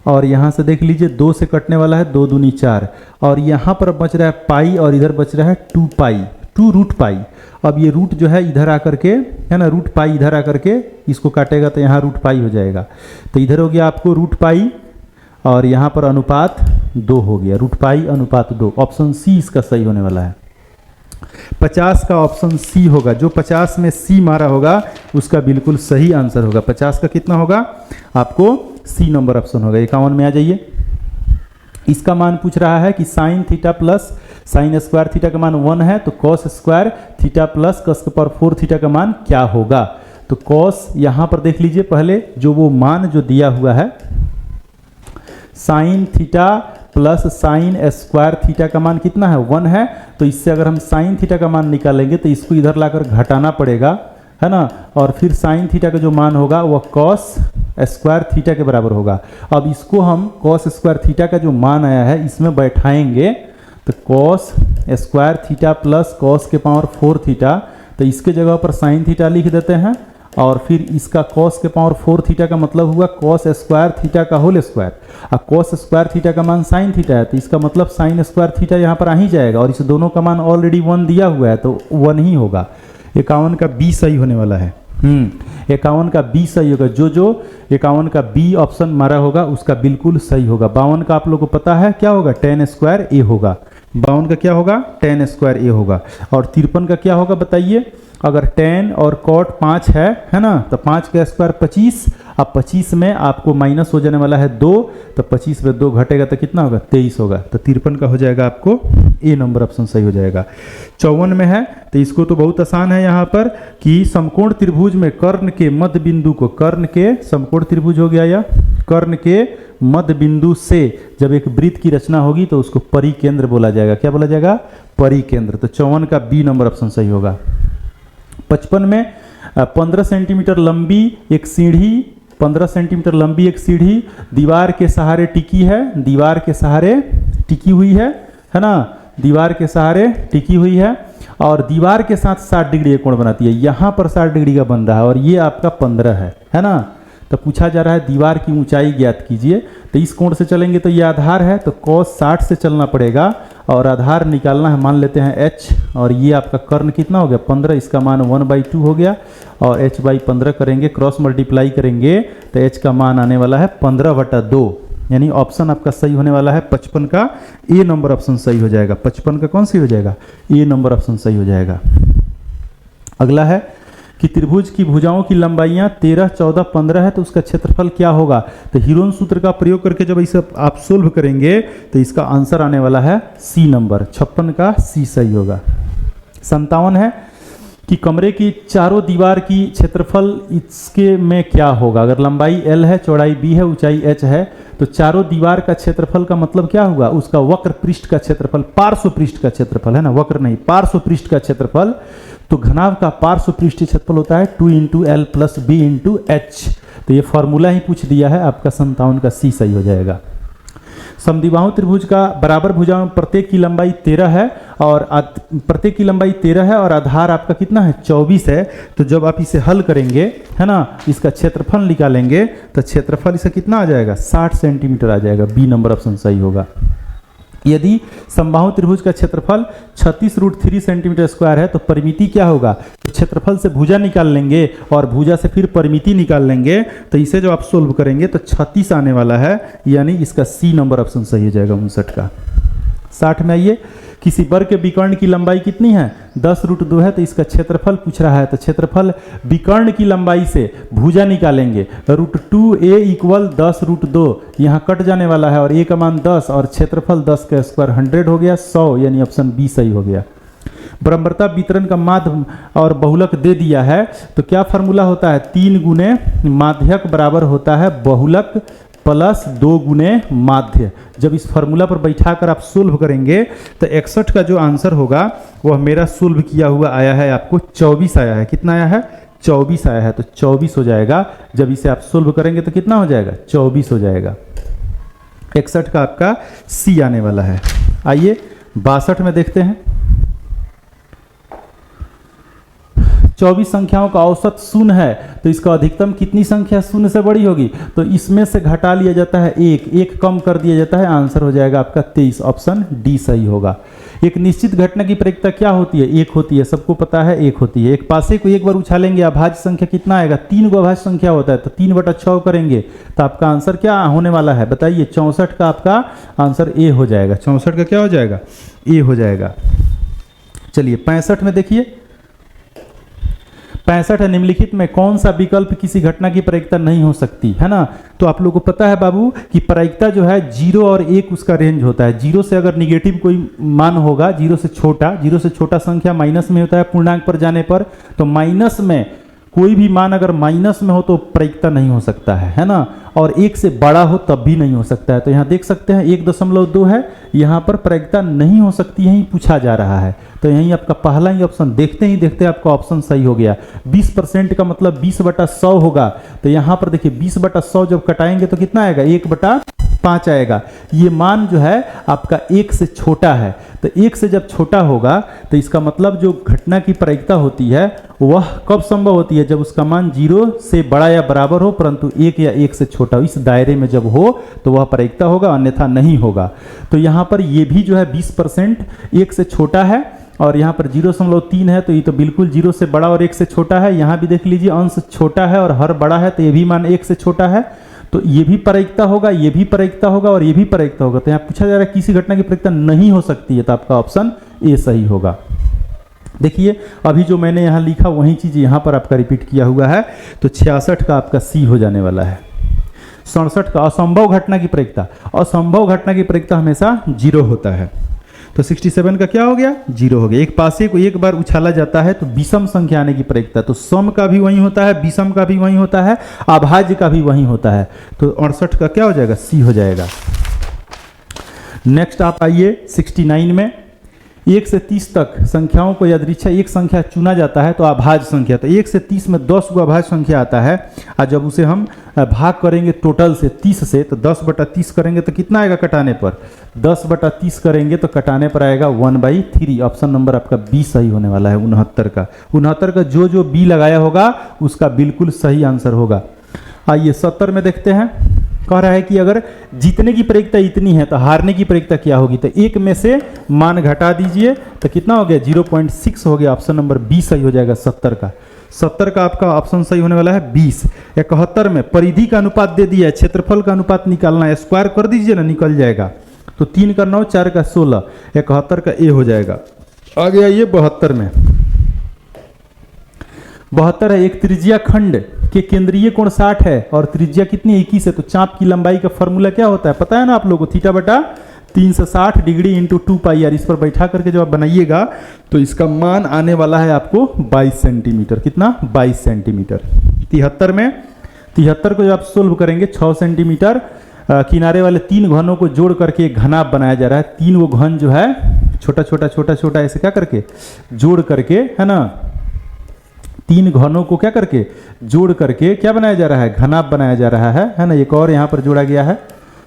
और यहाँ से देख लीजिए 2 से कटने वाला है, 2 दूनी 4 और यहाँ पर बच रहा है पाई और इधर बच रहा है 2 पाई, 2 रूट पाई। अब ये रूट जो है इधर आकर के, है ना, रूट पाई इधर आकर के इसको काटेगा तो यहाँ रूट पाई हो जाएगा। तो इधर हो गया आपको रूट पाई और यहाँ पर अनुपात 2 हो गया, रूट पाई अनुपात 2। ऑप्शन सी इसका सही होने वाला है। 50 का ऑप्शन सी होगा, जो 50 में सी मारा होगा उसका बिल्कुल सही आंसर होगा। 50 का कितना होगा, आपको सी नंबर ऑप्शन होगा। 51 में आ जाइए। इसका मान पूछ रहा है कि sine theta plus sine square theta का मान 1 है तो cos square theta plus cos के पावर 4 थीटा का मान क्या होगा। तो कॉस यहाँ पर देख लीजिए, पहले जो वो मान जो दिया हुआ है sine theta plus sine square theta का मान कितना है, 1 है। तो इससे अगर हम साइन थीटा का मान निकालेंगे तो इसको इधर लाकर घटाना पड़ेगा, है ना, और फिर साइन थीटा का जो मान होगा वह कॉस स्क्वायर थीटा के बराबर होगा। अब इसको हम कॉस स्क्वायर थीटा का जो मान आया है इसमें बैठाएंगे तो cos square theta plus cos के पावर 4 थीटा, तो इसके जगह पर साइन थीटा लिख देते हैं और फिर इसका कॉस के पावर 4 थीटा का मतलब हुआ कॉस स्क्वायर थीटा का होल स्क्वायर। अब कॉस स्क्वायर थीटा का मान साइन थीटा है तो इसका मतलब साइन स्क्वायर थीटा यहाँ पर आ ही जाएगा और इस दोनों का मान ऑलरेडी 1 दिया हुआ है तो 1 ही होगा। 51 का बी सही होने वाला है। 51 का बी सही होगा। जो 51 का बी ऑप्शन मारा होगा उसका बिल्कुल सही होगा। 52 का आप लोगों को पता है क्या होगा, tan स्क्वायर ए होगा। 52 का क्या होगा, tan स्क्वायर ए होगा। और 53 का क्या होगा बताइए, अगर tan और cot 5 है ना, तो 5 का स्क्वायर 25। अब 25 में आपको माइनस हो जाने वाला है 2, तो 25 में 2 घटेगा तो कितना होगा, 23 होगा। तो 53 का हो जाएगा आपको ए नंबर ऑप्शन सही हो जाएगा। 54 में है तो इसको तो बहुत आसान है यहाँ पर कि समकोण त्रिभुज में कर्ण के मध्य बिंदु को, कर्ण के समकोण त्रिभुज हो गया या कर्ण के मध्य बिंदु से जब एक वृत्त की रचना होगी तो उसको परिकेंद्र बोला जाएगा। क्या बोला जाएगा, परिकेंद्र। तो 54 का बी नंबर ऑप्शन सही होगा। 55 में 15 सेंटीमीटर लंबी एक सीढ़ी, 15 सेंटीमीटर लंबी एक सीढ़ी दीवार के सहारे टिकी है, दीवार के सहारे टिकी हुई है ना, दीवार के सहारे टिकी हुई है और दीवार के साथ 60 डिग्री कोण बनाती है। यहाँ पर 60 डिग्री का बन रहा है और ये आपका 15 है ना। तो पूछा जा रहा है दीवार की ऊंचाई ज्ञात कीजिए। तो इस कोण से चलेंगे तो ये आधार है तो cos 60 से चलना पड़ेगा और आधार निकालना है, मान लेते हैं h और ये आपका कर्ण कितना हो गया 15, इसका मान 1/2 हो गया और h/15 करेंगे, क्रॉस मल्टीप्लाई करेंगे तो h का मान आने वाला है 15/2, यानी ऑप्शन आपका सही होने वाला है 55 का ए नंबर ऑप्शन सही हो जाएगा। 55 का कौन सही हो जाएगा, ए नंबर ऑप्शन सही हो जाएगा। अगला है कि त्रिभुज की भुजाओं की लंबाइयां 13, 14, 15 है तो उसका क्षेत्रफल क्या होगा। तो हीरोन सूत्र का प्रयोग करके जब इसे आप सोल्व करेंगे तो इसका आंसर आने वाला है सी नंबर। 56 का सी सही होगा। 57 है कि कमरे की चारों दीवार की क्षेत्रफल इसके में क्या होगा। अगर लंबाई L है, चौड़ाई B है, ऊंचाई h है तो चारों दीवार का क्षेत्रफल का मतलब क्या होगा, उसका वक्र पृष्ठ का क्षेत्रफल, पार्श्व पृष्ठ का क्षेत्रफल, है ना, वक्र नहीं, पार्श्व पृष्ठ का क्षेत्रफल। तो घनाभ का पार्श्व पृष्ठीय क्षेत्रफल होता है 2 × L + B × H। तो ये फॉर्मूला ही पूछ दिया है आपका। 57 का सी सही हो जाएगा। समद्विबाहु त्रिभुज का बराबर भुजाओं प्रत्येक की लंबाई 13 है और प्रत्येक की लंबाई 13 है और आधार आपका कितना है 24 है। तो जब आप इसे हल करेंगे, है ना, इसका क्षेत्रफल निकालेंगे तो क्षेत्रफल इसे कितना आ जाएगा 60 सेंटीमीटर आ जाएगा। बी नंबर ऑप्शन सही होगा। यदि समबाहु त्रिभुज का क्षेत्रफल 36√3 सेंटीमीटर स्क्वायर है तो परिमिति क्या होगा। तो क्षेत्रफल से भुजा निकाल लेंगे और भुजा से फिर परिमिति निकाल लेंगे तो इसे जो आप सोल्व करेंगे तो 36 आने वाला है, यानी इसका सी नंबर ऑप्शन सही हो जाएगा 59 का। 60 में आइए, किसी वर्ग के विकर्ण की लंबाई कितनी है 10√2 है तो इसका क्षेत्रफल पूछ रहा है। तो क्षेत्रफल विकर्ण की लंबाई से भुजा निकालेंगे, √2a = 10√2, यहाँ कट जाने वाला है और a का मान 10 और क्षेत्रफल 10 का स्क्वायर 100 हो गया 100, यानी ऑप्शन बी सही हो गया। बराबरता वितरण का माध्य और बहुलक दे दिया है तो क्या फार्मूला होता है, 3 गुने माध्यक बराबर होता है बहुलक प्लस 2 गुने माध्य। जब इस फार्मूला पर बैठाकर आप सोल्व करेंगे तो 61 का जो आंसर होगा वह मेरा सोल्व किया हुआ आया है आपको 24 आया है। कितना आया है? 24 आया है। तो 24 हो जाएगा। जब इसे आप सोल्व करेंगे तो कितना हो जाएगा? 24 हो जाएगा। 61 का आपका सी आने वाला है। आइए 62 में देखते हैं। 24 संख्याओं का औसत शून्य है तो इसका अधिकतम कितनी संख्या शून्य से बड़ी होगी? तो इसमें से घटा लिया जाता है एक कम कर दिया जाता है, आंसर हो जाएगा आपका 23। ऑप्शन डी सही होगा। एक निश्चित घटना की प्रायिकता क्या होती है? एक होती है, सबको पता है एक होती है। एक पासे को एक बार उछालेंगे अभाज्य संख्या कितना आएगा? 3 गो अभाज्य संख्या होता है तो 3/6 करेंगे तो आपका आंसर क्या होने वाला है बताइए? 64 का आपका आंसर ए हो जाएगा। 64 का क्या हो जाएगा? ए हो जाएगा। चलिए 65 में देखिए। 65 है, निम्नलिखित में कौन सा विकल्प किसी घटना की प्रायिकता नहीं हो सकती है ना? तो आप लोगों को पता है बाबू कि प्रायिकता जो है 0 और 1 उसका रेंज होता है। 0 से अगर निगेटिव कोई मान होगा, 0 से छोटा संख्या माइनस में होता है पूर्णांक पर जाने पर, तो माइनस में कोई भी मान अगर माइनस में हो तो प्रायिकता नहीं हो सकता है ना? और 1 से बड़ा हो तब भी नहीं हो सकता है। तो यहाँ देख सकते हैं 1.2 है, यहाँ पर प्रायिकता नहीं हो सकती है, पूछा जा रहा है। तो यहीं आपका पहला ही ऑप्शन देखते ही देखते आपका ऑप्शन सही हो गया। 20% का मतलब 20/100 होगा। तो यहाँ पर देखिए 20/100 जब कटाएंगे तो कितना आएगा? 1/5 आएगा। ये मान जो है आपका 1 से छोटा है। तो 1 से जब छोटा होगा तो इसका मतलब जो घटना की प्रायिकता होती है वह कब संभव होती है? जब उसका मान 0 से बड़ा या बराबर हो परंतु 1 या 1 से छोटा हो। इस दायरे में जब हो तो वह प्रायिकता होगा, अन्यथा नहीं होगा। तो यहाँ पर ये भी जो है 20% 1 से छोटा है और यहाँ पर 0.3 है तो ये तो बिल्कुल 0 से बड़ा और 1 से छोटा है। यहाँ भी देख लीजिए अंश छोटा है और हर बड़ा है तो ये भी मान 1 से छोटा है। तो ये भी प्रायिकता होगा, ये भी प्रायिकता होगा और ये भी प्रायिकता होगा। तो यहाँ पूछा जा रहा है किसी घटना की प्रायिकता नहीं हो सकती है, तो आपका ऑप्शन ए सही होगा। देखिए अभी जो मैंने यहाँ लिखा वही चीज़ यहाँ पर आपका रिपीट किया हुआ है। तो 66 का आपका सी हो जाने वाला है। 67 का असंभव घटना की प्रायिकता। असंभव घटना की प्रायिकता हमेशा 0 होता है। तो 67 का क्या हो गया? 0 हो गया। एक पासे को एक बार उछाला जाता है तो विषम संख्या आने की प्रायिकता। तो सम का भी वही होता है, विषम का भी वही होता है, अभाज्य का भी वही होता है। तो 68 का क्या हो जाएगा? सी हो जाएगा। नेक्स्ट आप आइए 69 में। 1 से 30 तक संख्याओं को यादृच्छा एक संख्या चुना जाता है तो अभाज्य संख्या। तो 1 से 30 में 10 गो अभाज्य संख्या आता है और जब उसे हम भाग करेंगे टोटल से 30 से तो 10/30 करेंगे तो कितना आएगा कटाने पर? 10/30 करेंगे तो कटाने पर आएगा 1/3। ऑप्शन नंबर आपका बी सही होने वाला है। 69 का 69 का जो बी लगाया होगा उसका बिल्कुल सही आंसर होगा। आइए 70 में देखते हैं। कह रहा है कि अगर जीतने की प्रायिकता इतनी है तो हारने की प्रायिकता क्या होगी? तो 1 में से मान घटा दीजिए तो कितना हो गया? 0.6 हो गया। ऑप्शन नंबर बी सही हो जाएगा 70 का। 70 का आपका ऑप्शन सही होने वाला है 20। 71 में परिधि का अनुपात दे दिया है, क्षेत्रफल का अनुपात निकालना है, स्क्वायर कर दीजिए ना, निकल जाएगा। तो 3 का 9, 4 का 16, 71 का ए हो जाएगा। आगे आइए 72 में। 72 है, एक त्रिज्या खंड के केंद्रीय कोण 60 है और त्रिज्या कितनी 21 है। तो चाप की लंबाई का फॉर्मूला क्या होता है पता है ना आप लोगों को? θ/360 डिग्री इंटू 2πr। इस पर बैठा करके जब आप बनाइएगा तो इसका मान आने वाला है आपको 22 सेंटीमीटर। कितना? 22 सेंटीमीटर। 73 में 73 को जब आप सोल्व करेंगे 6 सेंटीमीटर किनारे वाले 3 घनों को जोड़ करके एक घनाभ बनाया जा रहा है। 3 वो घन जो है छोटा छोटा ऐसे क्या करके जोड़ करके, है ना, 3 घनों को क्या करके जोड़ करके क्या बनाया जा रहा है? घनाभ बनाया जा रहा है ना। एक और यहाँ पर जोड़ा गया है।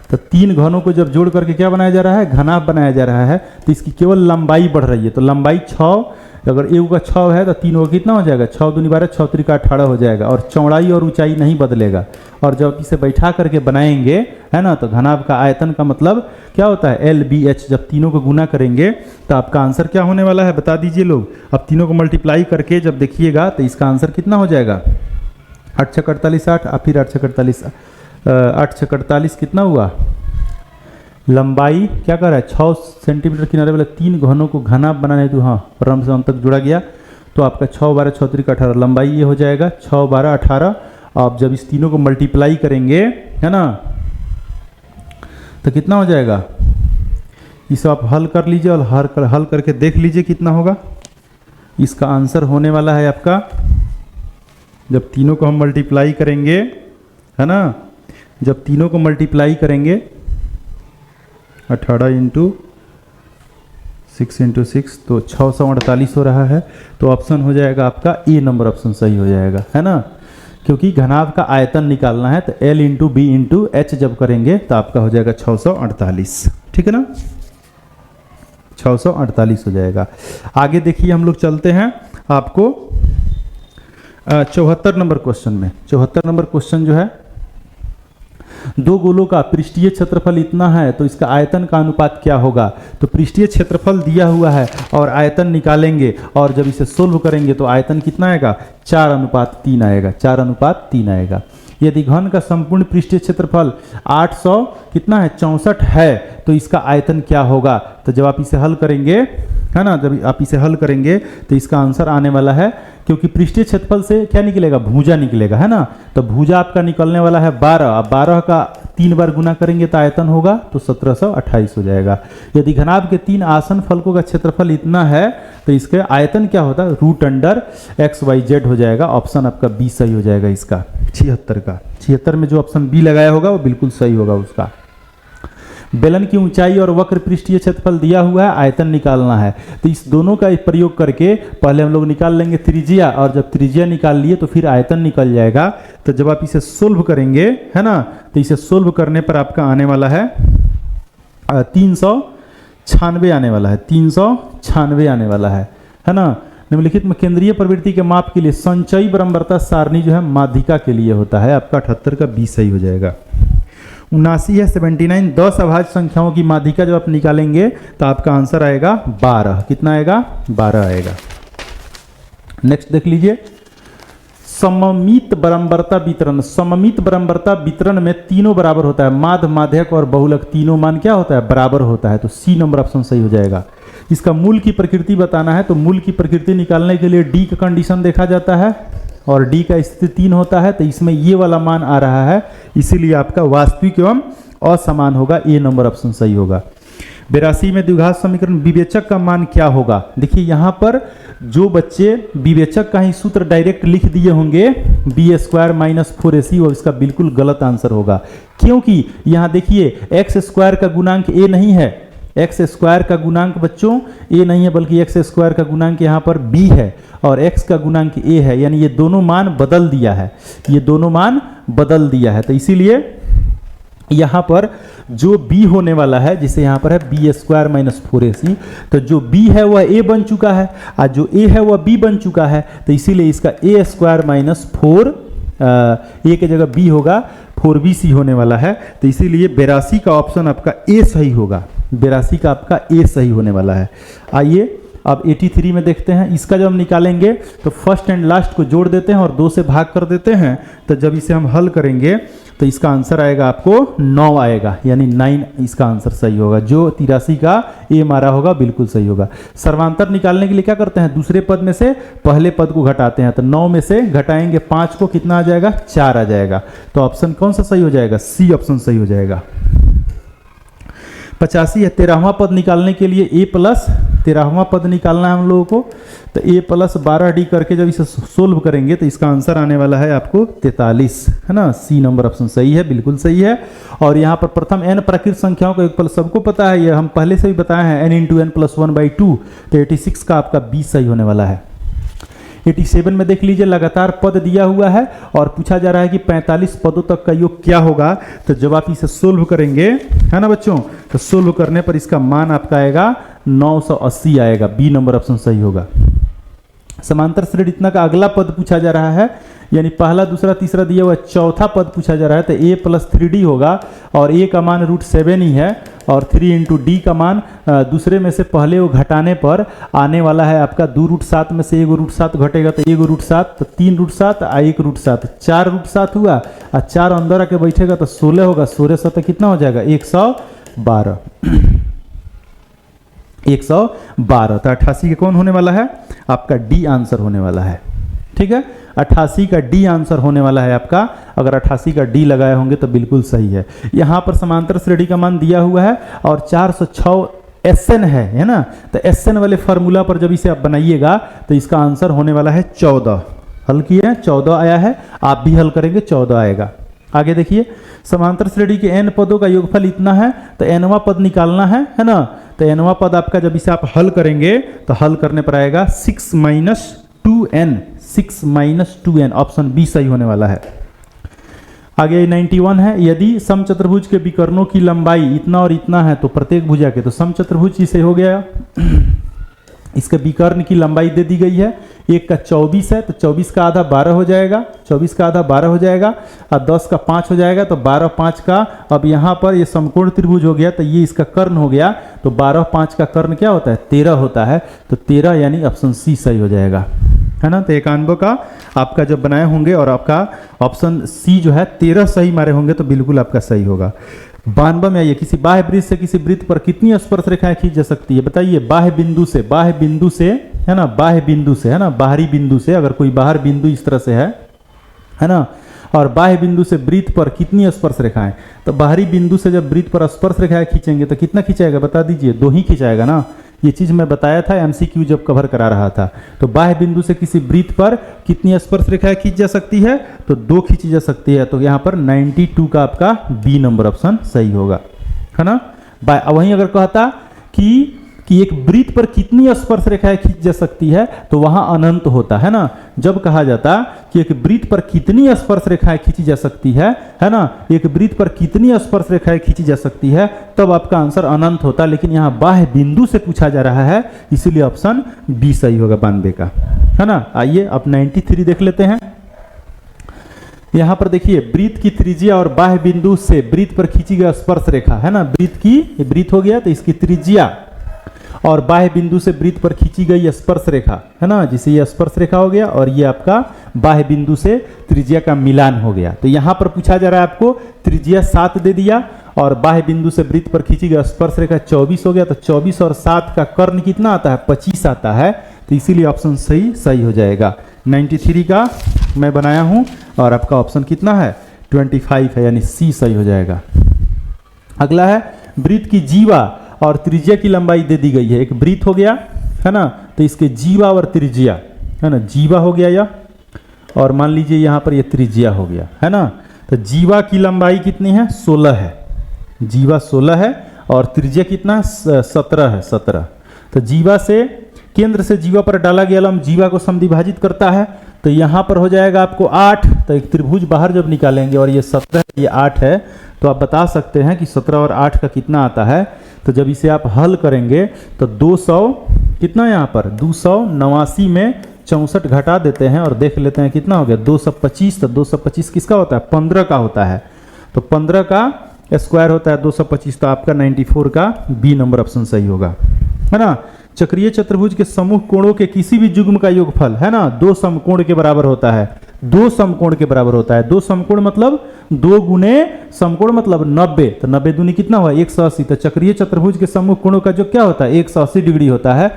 तो 3 घनों को जब जोड़ करके क्या बनाया जा रहा है? घनाभ बनाया जा रहा है। तो इसकी केवल लंबाई बढ़ रही है। तो लंबाई 6, अगर एक का 6 है तो 3 का कितना हो जाएगा? 6 दूनी 12, 6 त्रिका 18 हो जाएगा। और चौड़ाई और ऊंचाई नहीं बदलेगा। और जब इसे बैठा करके बनाएंगे, है ना, तो घनाभ का आयतन का मतलब क्या होता है? LBH। जब तीनों को गुना करेंगे तो आपका आंसर क्या होने वाला है बता दीजिए लोग। अब तीनों को मल्टीप्लाई करके जब देखिएगा तो इसका आंसर कितना हो जाएगा? 8 × 48 8, और फिर 8 × 48 8 × 48 कितना हुआ? लंबाई क्या कर रहा है? 6 सेंटीमीटर किनारे वाले 3 घनों को घनाभ बनाने तो हाँ प्रारंभ से अंत तक जुड़ा गया। तो आपका 6 12 6 त्रिक 18 लंबाई ये हो जाएगा 6 12 18। आप जब इस तीनों को मल्टीप्लाई करेंगे, है ना, तो कितना हो जाएगा? इसे आप हल कर लीजिए और हल करके देख लीजिए कितना होगा। इसका आंसर होने वाला है आपका, जब तीनों को हम मल्टीप्लाई करेंगे, है ना, जब तीनों को मल्टीप्लाई करेंगे 18 इंटू 6 तो 648 हो रहा है। तो ऑप्शन हो जाएगा आपका ए नंबर ऑप्शन सही हो जाएगा, है ना, क्योंकि घनाभ का आयतन निकालना है तो L into B into H जब करेंगे तो आपका हो जाएगा 648, ठीक है ना, 648 हो जाएगा। आगे देखिए हम लोग चलते हैं आपको 74 नंबर क्वेश्चन में। 74 नंबर क्वेश्चन जो है, दो गोलों का पृष्ठीय क्षेत्रफल इतना है तो इसका आयतन का अनुपात क्या होगा। तो पृष्ठीय क्षेत्रफल दिया हुआ है और आयतन निकालेंगे और जब इसे सोल्व करेंगे तो आयतन कितना आएगा, 4:3 आएगा, 4:3 आएगा। यदि घन का संपूर्ण पृष्ठीय क्षेत्रफल 800 कितना है 64 है तो इसका आयतन क्या होगा। तो जब आप इसे हल करेंगे, है ना, जब आप इसे हल करेंगे तो इसका आंसर आने वाला है, क्योंकि पृष्ठीय क्षेत्रफल से क्या निकलेगा, भुजा निकलेगा, है ना। तो भुजा आपका निकलने वाला है 12, अब 12 का 3 बार गुना करेंगे तो आयतन होगा तो 1728 हो जाएगा। यदि घनाभ के 3 आसन फलकों का क्षेत्रफल इतना है तो इसके आयतन क्या होता है, √(x,y,z) हो जाएगा। ऑप्शन आपका बी सही हो जाएगा इसका, 76 का। 76 में जो ऑप्शन बी लगाया होगा वो बिल्कुल सही होगा उसका। बेलन की ऊंचाई और वक्र पृष्ठीय क्षेत्रफल दिया हुआ है, आयतन निकालना है। तो इस दोनों का प्रयोग करके पहले हम लोग निकाल लेंगे त्रिज्या, और जब त्रिज्या निकाल लिए तो फिर आयतन निकल जाएगा। तो जब आप इसे सोल्व करेंगे, है ना, तो इसे सोल्व करने पर आपका आने वाला है 396 आने वाला है, 396 आने वाला है ना। निम्नलिखित में केंद्रीय प्रवृत्ति के माप के लिए संचयी बराबरता सारणी जो है माध्यिका के लिए होता है। आपका 78 का बी सही हो जाएगा। 79 है 79, 10 अभाज्य संख्याओं की माध्यिका जब आप निकालेंगे तो आपका आंसर आएगा 12। कितना आएगा, 12 आएगा। नेक्स्ट देख लीजिए, सममित बराबरता वितरण। सममित बराबरता वितरण में तीनों बराबर होता है, माध्य, माध्यक और बहुलक, तीनों मान क्या होता है, बराबर होता है। तो सी नंबर ऑप्शन सही हो जाएगा। इसका मूल की प्रकृति बताना है, तो मूल की प्रकृति निकालने के लिए डी का कंडीशन देखा जाता है और डी का स्थिति 3 होता है। तो इसमें ये वाला मान आ रहा है, इसीलिए आपका वास्तविक एवं असमान होगा, ए नंबर ऑप्शन सही होगा। 82 में द्विघात समीकरण विवेचक का मान क्या होगा। देखिए यहाँ पर जो बच्चे विवेचक का ही सूत्र डायरेक्ट लिख दिए होंगे b² - 4ac, वो इसका बिल्कुल गलत आंसर होगा, क्योंकि यहाँ देखिए x² का गुणांक a नहीं है, x² का गुणांक बच्चों a नहीं है, बल्कि x² का गुणांक यहाँ पर b है और x का गुणांक a है, यानी ये दोनों मान बदल दिया है, ये दोनों मान बदल दिया है। तो इसीलिए यहाँ पर जो b होने वाला है, जिसे यहाँ पर है b² - 4ac, तो जो b है वह a बन चुका है और जो a है वह b बन चुका है। तो इसीलिए इसका a² - 4 a की जगह b होगा, 4bc होने वाला है। तो इसीलिए 82 का ऑप्शन आपका a सही होगा, 82 का आपका a सही होने वाला है। आइए अब 83 में देखते हैं। इसका जब हम निकालेंगे तो फर्स्ट एंड लास्ट को जोड़ देते हैं और 2 से भाग कर देते हैं। तो जब इसे हम हल करेंगे तो इसका आंसर आएगा आपको 9 आएगा, यानी 9 इसका आंसर सही होगा। जो 83 का ए मारा होगा बिल्कुल सही होगा। सर्वांतर निकालने के लिए क्या करते हैं, दूसरे पद में से पहले पद को घटाते हैं। तो 9 में से घटाएंगे 5 को, कितना आ जाएगा, 4 आ जाएगा। तो ऑप्शन कौन सा सही हो जाएगा, सी ऑप्शन सही हो जाएगा। 85 है 13वां पद निकालने के लिए a प्लस 13वां पद निकालना है हम लोगों को। तो a प्लस 12d करके जब इसे सोल्व करेंगे तो इसका आंसर आने वाला है आपको 43, है ना। सी नंबर ऑप्शन सही है, बिल्कुल सही है। और यहाँ पर प्रथम n प्राकृत संख्याओं का योगफल सबको पता है, ये हम पहले से भी बताए हैं, n × n + 1/2। तो 86 का आपका बी सही होने वाला है। 87 में देख लीजिए, लगातार पद दिया हुआ है और पूछा जा रहा है कि 45 पदों तक का योग क्या होगा। तो जब आप इसे सोल्व करेंगे, है ना बच्चों, तो सोल्व करने पर इसका मान आपका आएगा 980 आएगा, बी नंबर ऑप्शन सही होगा। समांतर श्रेणी इतना का अगला पद पूछा जा रहा है, यानी पहला, दूसरा, तीसरा दिया हुआ चौथा पद पूछा जा रहा है। तो a + 3d होगा और a का मान √7 ही है और 3 × d का मान दूसरे में से पहले वो घटाने पर आने वाला है आपका 2√7 में से 1√7 घटेगा तो 1√7, तो 3√7 और 1√7, 4√7 हुआ और 4 अंदर आके बैठेगा तो 16 होगा। 16 7 कितना हो जाएगा, 112। 112। तो 88 के कौन होने वाला है, आपका डी आंसर होने वाला है। ठीक है, 88 का डी आंसर होने वाला है आपका। अगर 88 का डी लगाए होंगे तो बिल्कुल सही है। यहाँ पर समांतर श्रेणी का मान दिया हुआ है और 406 SN है ना। तो SN वाले फार्मूला पर जब इसे आप बनाइएगा तो इसका आंसर होने वाला है 14। हल किए हैं, 14 आया है, आप भी हल करेंगे 14 आएगा। आगे देखिए, समांतर श्रेणी के n पदों का योगफल इतना है, तो nवां पद निकालना है ना। तो nवां पद आपका जब इसे आप हल करेंगे तो हल करने पर आएगा 6 - 2n, 6 - 2n, ऑप्शन बी सही होने वाला है। आगे 91 है, यदि समचतुर्भुज के विकर्णों की लंबाई इतना और इतना है तो प्रत्येक भुजा के, तो समचतुर्भुज इसे हो गया, इसके विकर्ण की लंबाई दे दी गई है, एक का 24 है तो 24 का आधा 12 हो जाएगा, 24 का आधा 12 हो जाएगा, और 10 का 5 हो जाएगा, तो 12 5 का, अब यहाँ पर ये समकोण त्रिभुज हो गया तो ये इसका कर्ण हो गया, तो 12 5 का कर्ण क्या होता है, 13 होता है, तो 13 यानी ऑप्शन सी सही हो जाएगा, है ना। तो 91 का आपका जब बनाए होंगे और आपका ऑप्शन सी जो है 13 सही मारे होंगे तो बिल्कुल आपका सही होगा। 92 में आइए, किसी बाह्य वृत्त से किसी वृत्त पर कितनी स्पर्श रेखाएं खींच जा सकती है, बताइए। बाह्य बिंदु से है ना, बाह्य बिंदु से, है ना, बाहरी बिंदु से, अगर कोई बाहर बिंदु इस तरह से है ना, और बाह्य बिंदु से वृत्त पर कितनी स्पर्श रेखाएं, तो बाहरी बिंदु से जब वृत्त पर स्पर्श रेखाएं खींचेंगे तो कितना खींचाएगा बता दीजिए, 2 ही खींचाएगा ना। ये चीज मैं बताया था एमसीक्यू जब कवर करा रहा था। तो बाह्य बिंदु से किसी वृत्त पर कितनी स्पर्श रेखाएं खींच जा सकती है, तो 2 खींची जा सकती है, तो यहाँ पर 92 का आपका बी नंबर ऑप्शन सही होगा, है ना। वहीं अगर कहता कि एक वृत्त पर कितनी स्पर्श रेखाएं खींच जा सकती है, तो वहां अनंत होता है ना। जब कहा जाता कि एक वृत्त पर कितनी स्पर्श रेखाएं खींची जा सकती है ना, एक वृत्त पर कितनी स्पर्श रेखाएं खींची जा सकती है, तब आपका आंसर अनंत होता। लेकिन यहाँ बाह्य बिंदु से पूछा जा रहा है, इसीलिए ऑप्शन बी सही होगा 92 का, है ना। आइए अब 93 देख लेते हैं। यहां पर देखिए, वृत्त की त्रिज्या और बाह्य बिंदु से वृत्त पर खींची गई स्पर्श रेखा, है ना, वृत्त हो गया तो इसकी त्रिज्या और बाह्य बिंदु से वृत्त पर खींची गई स्पर्श रेखा, है ना, जिसे ये स्पर्श रेखा हो गया और ये आपका बाह्य बिंदु से त्रिज्या का मिलान हो गया। तो यहां पर पूछा जा रहा है आपको, त्रिज्या 7 दे दिया और बाह्य बिंदु से वृत्त पर खींची गई स्पर्श रेखा 24 हो गया, तो 24 और 7 का कर्ण कितना आता है, 25 आता है, तो इसीलिए ऑप्शन सही हो जाएगा। 93 का मैं बनाया हूं और आपका ऑप्शन कितना है, 25 है, यानी सी सही हो जाएगा। अगला है, वृत्त की जीवा और त्रिज्या की लंबाई दे दी गई है। एक वृत्त हो गया, है ना, तो इसके जीवा और त्रिज्या, है ना, जीवा हो गया यह, और मान लीजिए यहाँ पर यह त्रिज्या हो गया, है ना। तो जीवा की लंबाई कितनी है, 16 है, जीवा 16 है, और त्रिज्या कितना है, 17 है, 17। तो जीवा से, केंद्र से जीवा पर डाला गया लंब जीवा को समद्विभाजित करता है, तो यहाँ पर हो जाएगा आपको 8। तो एक त्रिभुज बाहर जब निकालेंगे और ये 17 ये 8 है, तो आप बता सकते हैं कि 17 और 8 का कितना आता है। तो जब इसे आप हल करेंगे तो 200 कितना, यहाँ पर 289 में 64 घटा देते हैं और देख लेते हैं कितना हो गया, 225। तो 225 किसका होता है, 15 का होता है, तो 15 का स्क्वायर होता है 225, तो आपका 94 का बी नंबर ऑप्शन सही होगा, है ना। चक्रीय चतुर्भुज के समूह कोणों के किसी भी युग्म का योगफल, है ना, 2 समकोण के बराबर होता है, 2 समकोण के बराबर होता है। 2 समकोण मतलब 2 गुने समकोण मतलब 90, तो 90 दूनी कितना हुआ, 180। तो चक्रीय चतुर्भुज के समूह कोणों का जो क्या होता है, 180 डिग्री होता है।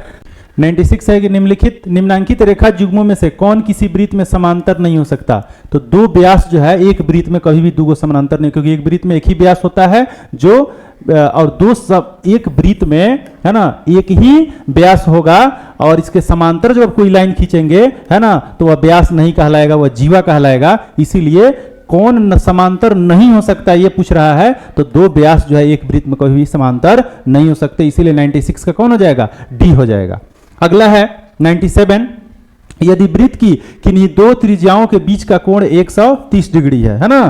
96 है कि निम्नांकित रेखा युग्मों में से कौन किसी वृत्त में समांतर नहीं हो सकता। तो 2 व्यास जो है एक वृत्त में कभी भी 2 समांतर नहीं, क्योंकि एक वृत्त में एक ही व्यास होता है जो, और 2 सब एक वृत्त में, है ना, एक ही व्यास होगा, और इसके समांतर जब कोई लाइन खींचेंगे, है ना, तो वह व्यास नहीं कहलाएगा, वह जीवा कहलाएगा। इसीलिए कौन समांतर नहीं हो सकता ये पूछ रहा है, तो 2 व्यास जो है एक वृत्त में कभी भी समांतर नहीं हो सकते, इसीलिए 96 का कौन हो जाएगा, डी हो जाएगा। अगला है 97, यदि वृत्त की किन्हीं 2 त्रिज्याओं के बीच का कोण 130 डिग्री है ना।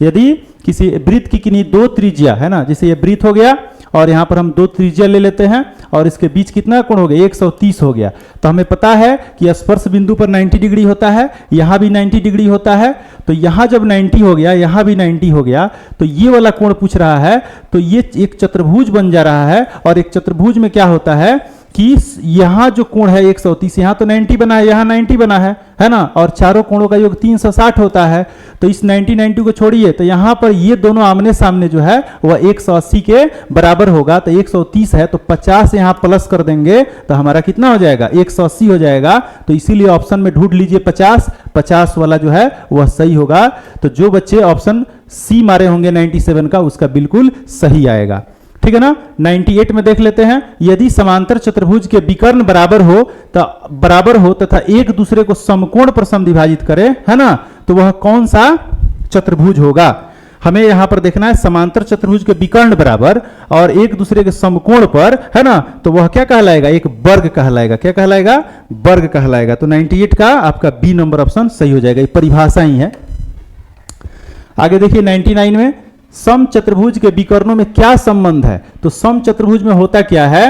यदि किसी वृत्त की किन्हीं 2 त्रिज्या, है ना, जैसे ये वृत्त हो गया और यहाँ पर हम 2 त्रिज्या ले लेते हैं और इसके बीच कितना कोण हो गया, 130 हो गया। तो हमें पता है कि स्पर्श बिंदु पर 90 डिग्री होता है, यहाँ भी 90 डिग्री होता है, तो यहाँ जब 90 हो गया, यहाँ भी 90 हो गया, तो ये वाला कोण पूछ रहा है, तो ये एक चतुर्भुज बन जा रहा है। और एक चतुर्भुज में क्या होता है कि यहाँ जो कोण है 130, यहाँ तो 90 बना है, यहाँ 90 बना है ना, और चारों कोणों का योग 360 होता है। तो इस 90 को छोड़िए, तो यहाँ पर ये दोनों आमने सामने जो है वह 180 के बराबर होगा। तो 130 है तो 50 यहाँ प्लस कर देंगे तो हमारा कितना हो जाएगा, 180 हो जाएगा। तो इसीलिए ऑप्शन में ढूंढ लीजिए 50 वाला जो है वह सही होगा। तो जो बच्चे ऑप्शन सी मारे होंगे 97 का, उसका बिल्कुल सही आएगा, ठीक है ना। 98 में देख लेते हैं, यदि समांतर चतुर्भुज के विकर्ण बराबर हो तथा एक दूसरे को समकोण पर समद्विभाजित करे, है ना, तो वह कौन सा चतुर्भुज होगा। हमें यहां पर देखना है समांतर चतुर्भुज के विकर्ण बराबर और एक दूसरे के समकोण पर, है ना, तो वह क्या कहलाएगा, एक वर्ग कहलाएगा। क्या कहलाएगा, वर्ग कहलाएगा। तो 98 का आपका बी नंबर ऑप्शन सही हो जाएगा, ये परिभाषा ही है। आगे देखिए 99 में सम चतुर्भुज के विकर्णों में क्या संबंध है। तो सम चतुर्भुज में होता क्या है,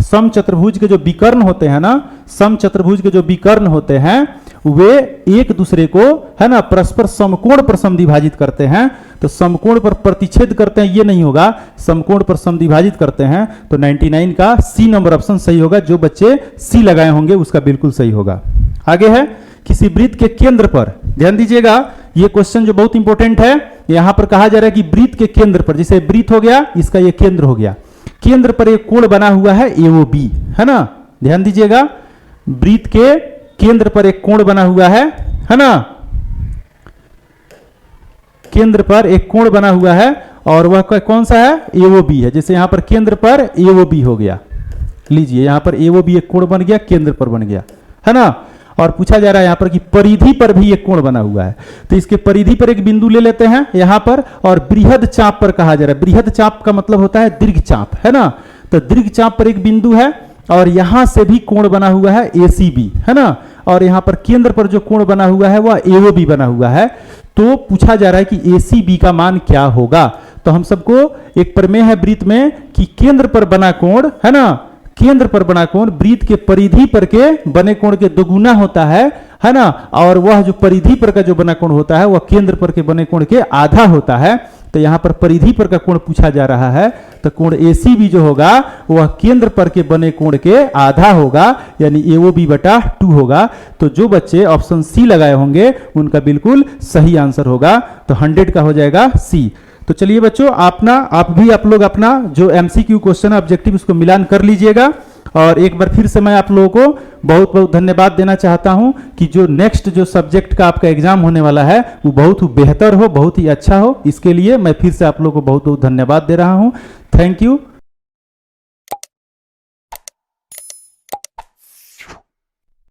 सम चतुर्भुज के जो विकर्ण होते हैं ना, सम चतुर्भुज के जो विकर्ण होते हैं वे एक दूसरे को, है ना, परस्पर समकोण पर समद्विभाजित करते हैं। तो समकोण पर प्रतिच्छेद करते हैं ये नहीं होगा, समकोण पर समद्विभाजित करते हैं। तो 99 का सी नंबर ऑप्शन सही होगा। जो बच्चे सी लगाए होंगे उसका बिल्कुल सही होगा। आगे है किसी वृत्त के केंद्र पर, ध्यान दीजिएगा ये क्वेश्चन जो बहुत इंपॉर्टेंट है। यहां पर कहा जा रहा है कि वृत्त के केंद्र पर, जैसे वृत्त हो गया, इसका ये केंद्र हो गया, केंद्र पर एक कोण बना हुआ है AOB, है ना, ध्यान दीजिएगा वृत्त के केंद्र पर एक कोण बना हुआ है ना, केंद्र पर एक कोण बना हुआ है और वह कौन सा है, AOB है। जैसे यहां पर केंद्र पर AOB हो गया, लीजिए यहां पर AOB एक कोण बन गया, केंद्र पर बन गया, है ना। और पूछा जा रहा है यहां पर कि परिधि पर भी एक कोण बना हुआ है। तो इसके परिधि पर एक बिंदु ले लेते हैं यहां पर, और बृहद चाप पर कहा जा रहा है। बृहद चाप का मतलब होता है दीर्घ चाप, है ना। तो दीर्घ चाप पर एक बिंदु है और यहां से भी कोण बना हुआ है ACB, है ना। और यहां पर केंद्र पर जो कोण बना हुआ है वह AOB बना हुआ है। तो पूछा जा रहा है कि ACB का मान क्या होगा। तो हम सबको एक प्रमेय है वृत्त में कि केंद्र पर बना कोण, है ना, केंद्र पर बना कोण वृत्त के परिधि पर के बने कोण के दोगुना होता है ना। और वह जो परिधि पर का जो बना कोण होता है वह केंद्र पर के बने कोण के आधा होता है। तो यहां पर परिधि पर का कोण पूछा जा रहा है, तो कोण ACB जो होगा वह केंद्र पर के बने कोण के आधा होगा, यानी AOB/2 होगा। तो जो बच्चे ऑप्शन सी लगाए होंगे उनका बिल्कुल सही आंसर होगा। तो 100 का हो जाएगा सी। तो चलिए बच्चों आप लोग अपना जो MCQ क्वेश्चन है ऑब्जेक्टिव उसको मिलान कर लीजिएगा। और एक बार फिर से मैं आप लोगों को बहुत बहुत धन्यवाद देना चाहता हूं कि जो नेक्स्ट जो सब्जेक्ट का आपका एग्जाम होने वाला है वो बहुत ही बेहतर हो, बहुत ही अच्छा हो। इसके लिए मैं फिर से आप लोगों को बहुत बहुत धन्यवाद दे रहा हूं। Thank you.